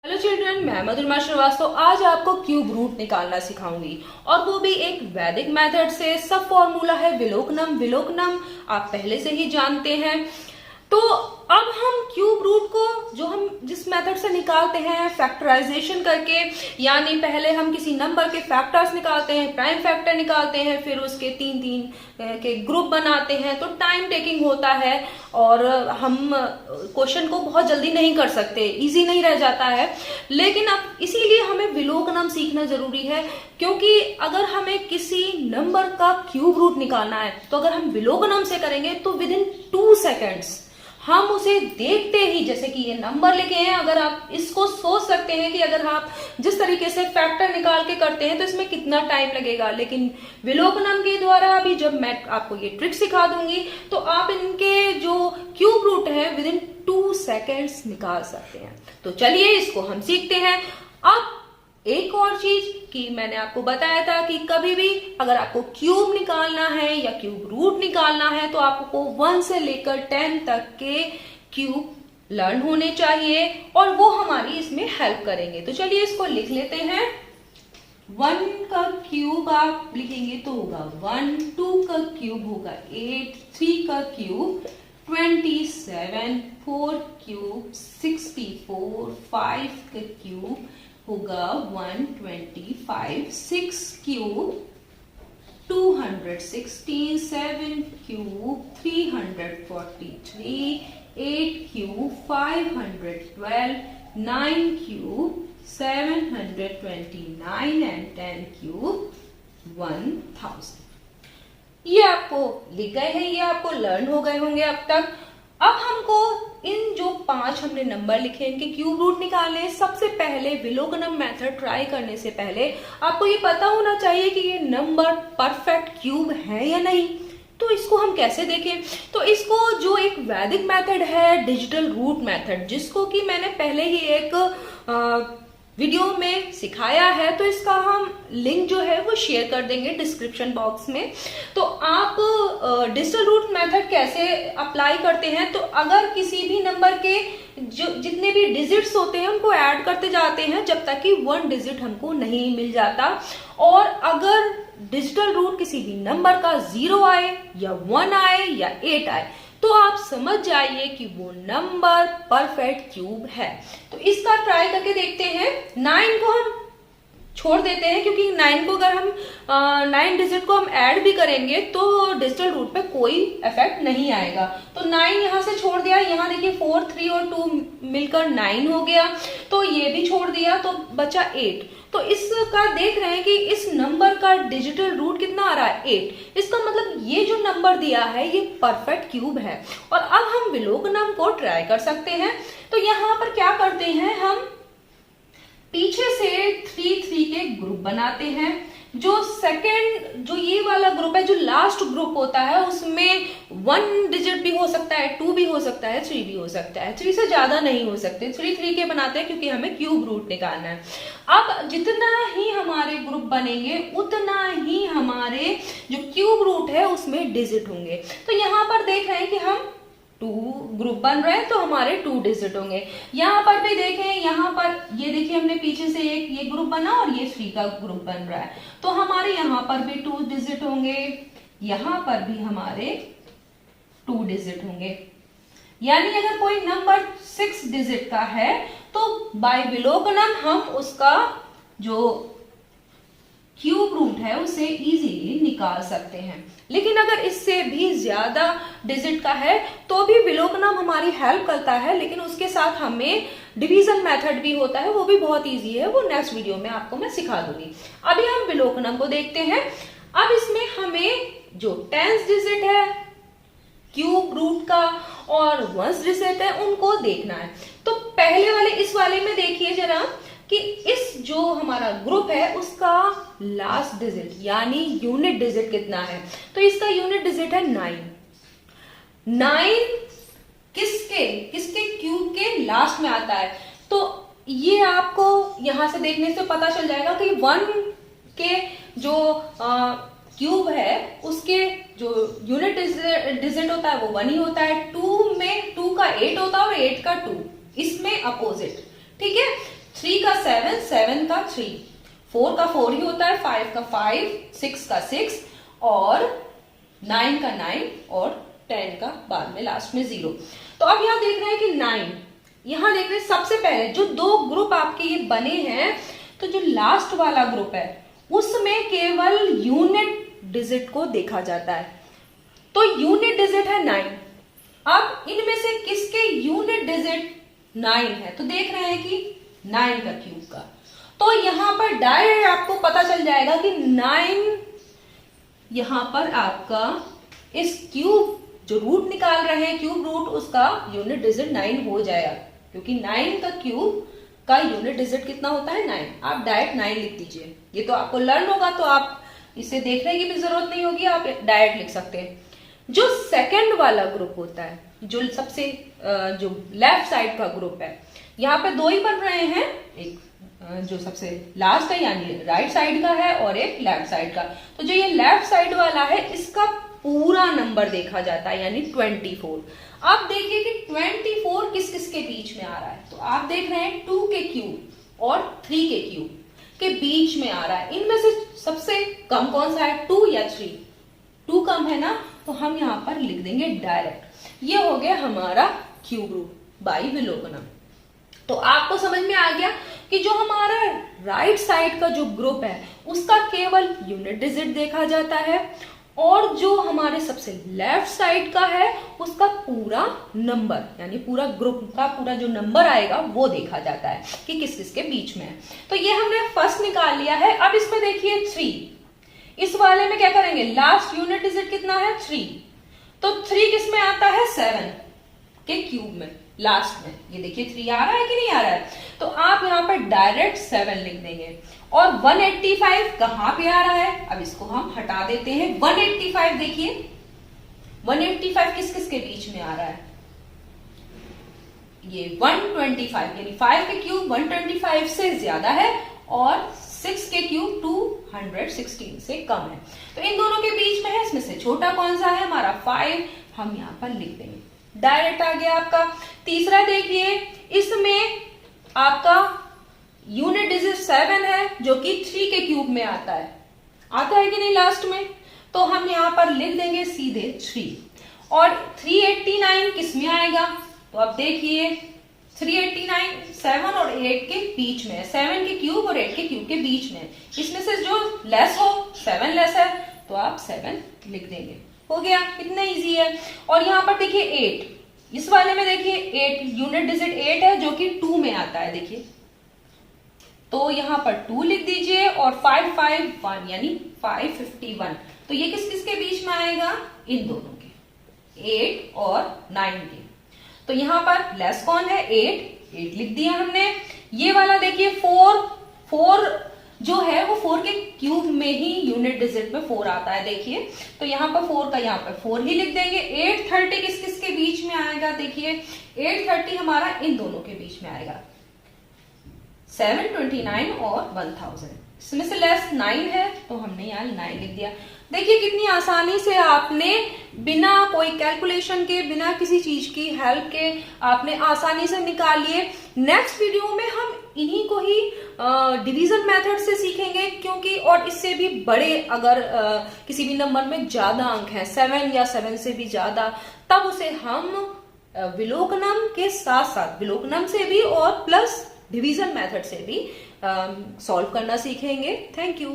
Hello children, मैं मधुरमा श्रीवास्तव आज आपको क्यूब रूट निकालना सिखाऊंगी और वो भी एक वैदिक मेथड से। सब फॉर्मूला है विलोकनम। विलोकनम आप पहले से ही जानते हैं। तो अब हम क्यूब रूट को जो हम जिस मेथड से निकालते हैं फैक्टराइजेशन करके, यानी पहले हम किसी नंबर के फैक्टर्स निकालते हैं, प्राइम फैक्टर निकालते हैं, फिर उसके तीन तीन के ग्रुप बनाते हैं, तो टाइम टेकिंग होता है और हम क्वेश्चन को बहुत जल्दी नहीं कर सकते, इजी नहीं रह जाता है। लेकिन अब इसीलिए हमें विलोकनम सीखना जरूरी है, क्योंकि अगर हमें किसी नंबर का क्यूब रूट निकालना है तो अगर हम विलोकनम से करेंगे तो विद इन 2 सेकेंड्स हम उसे देखते ही, जैसे कि ये नंबर लिखे हैं, अगर आप इसको सोच सकते हैं कि अगर आप जिस तरीके से फैक्टर निकाल के करते हैं तो इसमें कितना टाइम लगेगा, लेकिन विलोकनम के द्वारा अभी जब मैं आपको ये ट्रिक सिखा दूंगी तो आप इनके जो क्यूब रूट है विद इन 2 सेकेंड्स निकाल सकते हैं। तो चलिए इसको हम सीखते हैं। अब एक और चीज कि मैंने आपको बताया था कि कभी भी अगर आपको क्यूब निकालना है या क्यूब रूट निकालना है तो आपको 1 से लेकर 10 तक के क्यूब लर्न होने चाहिए और वो हमारी इसमें हेल्प करेंगे। तो चलिए इसको लिख लेते हैं। 1 का क्यूब आप लिखेंगे तो होगा 1, 2 का क्यूब होगा 8, 3 का क्यूब 27, 4 क्यूब 64, 5 का क्यूब होगा 125, 6 cube 216, 7 cube 343, 8 cube 512, 9 cube 729 and 10 cube 1000। ये आपको लिख गए हैं, ये आपको लर्न हो गए होंगे अब तक। अब हमको इन जो 5 हमने नंबर लिखे इनके क्यूब रूट निकालने। सबसे पहले विलोकनम मेथड ट्राई करने से पहले आपको ये पता होना चाहिए कि ये नंबर परफेक्ट क्यूब है या नहीं। तो इसको हम कैसे देखें? तो इसको जो एक वैदिक मेथड है डिजिटल रूट मेथड, जिसको कि मैंने पहले ही एक वीडियो में सिखाया है, तो इसका हम लिंक जो है वो शेयर कर देंगे डिस्क्रिप्शन बॉक्स में। तो आप डिजिटल रूट मेथड कैसे अप्लाई करते हैं, तो अगर किसी भी नंबर के जो जितने भी डिजिट्स होते हैं उनको ऐड करते जाते हैं जब तक कि 1 डिजिट हमको नहीं मिल जाता। और अगर डिजिटल रूट किसी भी नंबर का 0 आए या 1 आए या 8 आए तो आप समझ जाइए कि वो नंबर परफेक्ट क्यूब है। तो इसका ट्राई करके देखते हैं। 9 को हम छोड़ देते हैं, क्योंकि 9 को अगर हम 9 डिजिट को हम ऐड भी करेंगे तो डिजिटल रूट पे कोई इफेक्ट नहीं आएगा। तो 9 यहां से छोड़ दिया। यहाँ देखिए 4, 3 और 2 मिलकर 9 हो गया, तो ये भी छोड़ दिया, तो बचा 8। तो इसका देख रहे हैं कि इस नंबर का डिजिटल रूट कितना आ रहा है 8। इसका मतलब ये जो नंबर दिया है ये परफेक्ट क्यूब है। और अब हम विलोकनम को ट्राई कर सकते हैं। तो यहाँ पर क्या करते हैं, हम पीछे से 3 3 के ग्रुप बनाते हैं। जो सेकंड जो ये वाला ग्रुप है, जो लास्ट ग्रुप होता है, उसमें 1 डिजिट भी हो सकता है, 2 भी हो सकता है, 3 भी हो सकता है। 3 से ज्यादा नहीं हो सकते। 3 3 के बनाते हैं क्योंकि हमें क्यूब रूट निकालना है। अब जितना ही हमारे ग्रुप बनेंगे उतना ही हमारे जो क्यूब रूट है उसमें डिजिट होंगे। तो यहाँ पर देख रहे हैं कि हम 2 ग्रुप बन रहे हैं तो हमारे 2 डिजिट होंगे। यहाँ पर भी देखें, यहाँ पर ये देखिए हमने पीछे से एक ये ग्रुप बना और ये 3 का ग्रुप बन रहा है, तो हमारे यहाँ पर भी 2 डिजिट होंगे, यहाँ पर भी हमारे 2 डिजिट होंगे। यानी अगर कोई नंबर 6 डिजिट का है तो बाय विलोकनम हम उसका जो क्यूब रूट है उसे इजीली निकाल सकते हैं। लेकिन अगर इससे भी ज्यादा डिजिट का है तो भी विलोकनम हमारी हेल्प करता है, लेकिन उसके साथ हमें डिवीजन मेथड भी होता है, वो भी बहुत इजी है, वो नेक्स्ट वीडियो में आपको मैं सिखा दूंगी। अभी हम विलोकनम को देखते हैं। अब इसमें हमें जो 10 डिजिट है क्यूब रूट का और 1 डिजिट है उनको देखना है। तो पहले वाले इस वाले में देखिए जरा कि इस जो हमारा ग्रुप है उसका लास्ट डिजिट यानी यूनिट डिजिट कितना है। तो इसका यूनिट डिजिट है 9। 9 किसके किसके क्यूब के लास्ट में आता है। तो ये आपको यहां से देखने से पता चल जाएगा कि 1 के जो क्यूब है उसके जो यूनिट डिजिट होता है वो 1 ही होता है। 2 में 2 का 8 होता है और 8 का 2, इसमें अपोजिट, ठीक है। 7 का 3, 4 का 4 ही होता है, 5 का 5, 6 का 6 और 9 का 9 और 10 का बाद में लास्ट में 0। तो अब यहाँ देख रहे हैं कि 9, यहाँ देख रहे हैं सबसे पहले जो दो ग्रुप आपके ये बने हैं, तो जो लास्ट वाला ग्रुप है उसमें केवल यूनिट डिजिट को देखा जाता है। तो यूनिट डिजिट है 9। अब इनमें से किसके यूनिट डिजिट 9 है, तो देख रहे हैं कि 9 का क्यूब का। तो यहां पर डायरेक्ट आपको पता चल जाएगा कि 9 यहां पर आपका इस क्यूब जो रूट निकाल रहे हैं, क्यूब रूट, उसका यूनिट डिजिट 9 हो जाएगा, क्योंकि 9 का क्यूब का यूनिट डिजिट कितना होता है 9। आप डायरेक्ट 9 लिख दीजिए। ये तो आपको लर्न होगा, तो आप इसे देखने की भी जरूरत नहीं होगी, आप डायरेक्ट लिख सकते हैं। जो सेकंड वाला ग्रुप होता है, जो सबसे जो लेफ्ट साइड का ग्रुप है, यहाँ पे दो ही बन रहे हैं, एक जो सबसे लास्ट है यानी राइट साइड का है और एक लेफ्ट साइड का। तो जो ये लेफ्ट साइड वाला है इसका पूरा नंबर देखा जाता है, यानी 24। आप देखिए कि 24 किस किस के बीच में आ रहा है, तो आप देख रहे हैं 2 के क्यूब और 3 के क्यूब के बीच में आ रहा है। इनमें से सबसे कम कौन सा है, 2 या 3? 2 कम है ना, तो हम यहां पर लिख देंगे डायरेक्ट। ये हो गया हमारा क्यूब रूट बाई विलोपनम। तो आपको समझ में आ गया कि जो हमारा राइट साइड का जो ग्रुप है उसका केवल यूनिट डिजिट देखा जाता है, और जो हमारे सबसे लेफ्ट साइड का है उसका पूरा नंबर, यानी पूरा ग्रुप का पूरा जो नंबर आएगा वो देखा जाता है कि किस किस के बीच में है। तो ये हमने फर्स्ट निकाल लिया है। अब इसमें देखिए 3, इस वाले में क्या करेंगे, लास्ट यूनिट डिजिट कितना है 3, तो 3 किस में आता है 7 के क्यूब में, लास्ट में। ये देखिए 3 आ रहा है कि नहीं आ रहा है, तो आप यहाँ पर डायरेक्ट 7 लिख देंगे। और 185 कहां पे आ रहा है, अब इसको हम हटा देते हैं। 185 देखिए, 185 किस किस के बीच में आ रहा है, ये 125, यानी 5 के क्यूब 125 से ज्यादा है और 6 के क्यूब 216 से कम है। तो इन दोनों के बीच में है, इसमें से छोटा कौन सा है हमारा 5, हम यहां पर लिख देंगे, डायरेक्ट आ गया आपका। तीसरा देखिए, इसमें आपका यूनिट डिजिट 7 है जो कि 3 के क्यूब में आता है कि नहीं लास्ट में, तो हम यहां पर लिख देंगे सीधे 3। और 389 किस में आएगा, तो अब देखिए 389 7 और 8 के बीच में है, 7 के क्यूब और 8 के क्यूब के बीच में है। इसमें से जो लेस हो, 7 लेस है तो आप 7 लिख देंगे, हो गया। कितना इजी है। और यहाँ पर देखिए 8, इस वाले में देखिए 8 यूनिट डिजिट 8 है जो कि 2 में आता है, देखिए, तो यहां पर 2 लिख दीजिए। और 551 यानी 551, तो ये किस किस के बीच में आएगा, इन दोनों के, 8 और 9 के। तो यहां पर लेस कौन है, 8 लिख दिया हमने। ये वाला देखिए 4 जो है वो 4 के क्यूब में ही यूनिट डिजिट में 4 आता है, देखिए, तो यहाँ पर 4 का यहाँ पर 4 ही लिख देंगे। 830 किस किस के बीच में आएगा, देखिए 830 हमारा इन दोनों के बीच में आएगा, 729 और 1000। इसमें से लेस 9 है तो हमने यहाँ 9 लिख दिया। देखिए कितनी आसानी से आपने बिना कोई कैलकुलेशन के, बिना किसी चीज की हेल्प के आपने आसानी से निकाल लिए। नेक्स्ट वीडियो में हम इन्हीं को ही डिवीजन मेथड से सीखेंगे, क्योंकि और इससे भी बड़े अगर किसी भी नंबर में ज्यादा अंक हैं, 7 या 7 से भी ज्यादा, तब उसे हम विलोकनम के साथ साथ, विलोकनम से भी और प्लस डिवीजन मेथड से भी सॉल्व करना सीखेंगे। Thank you.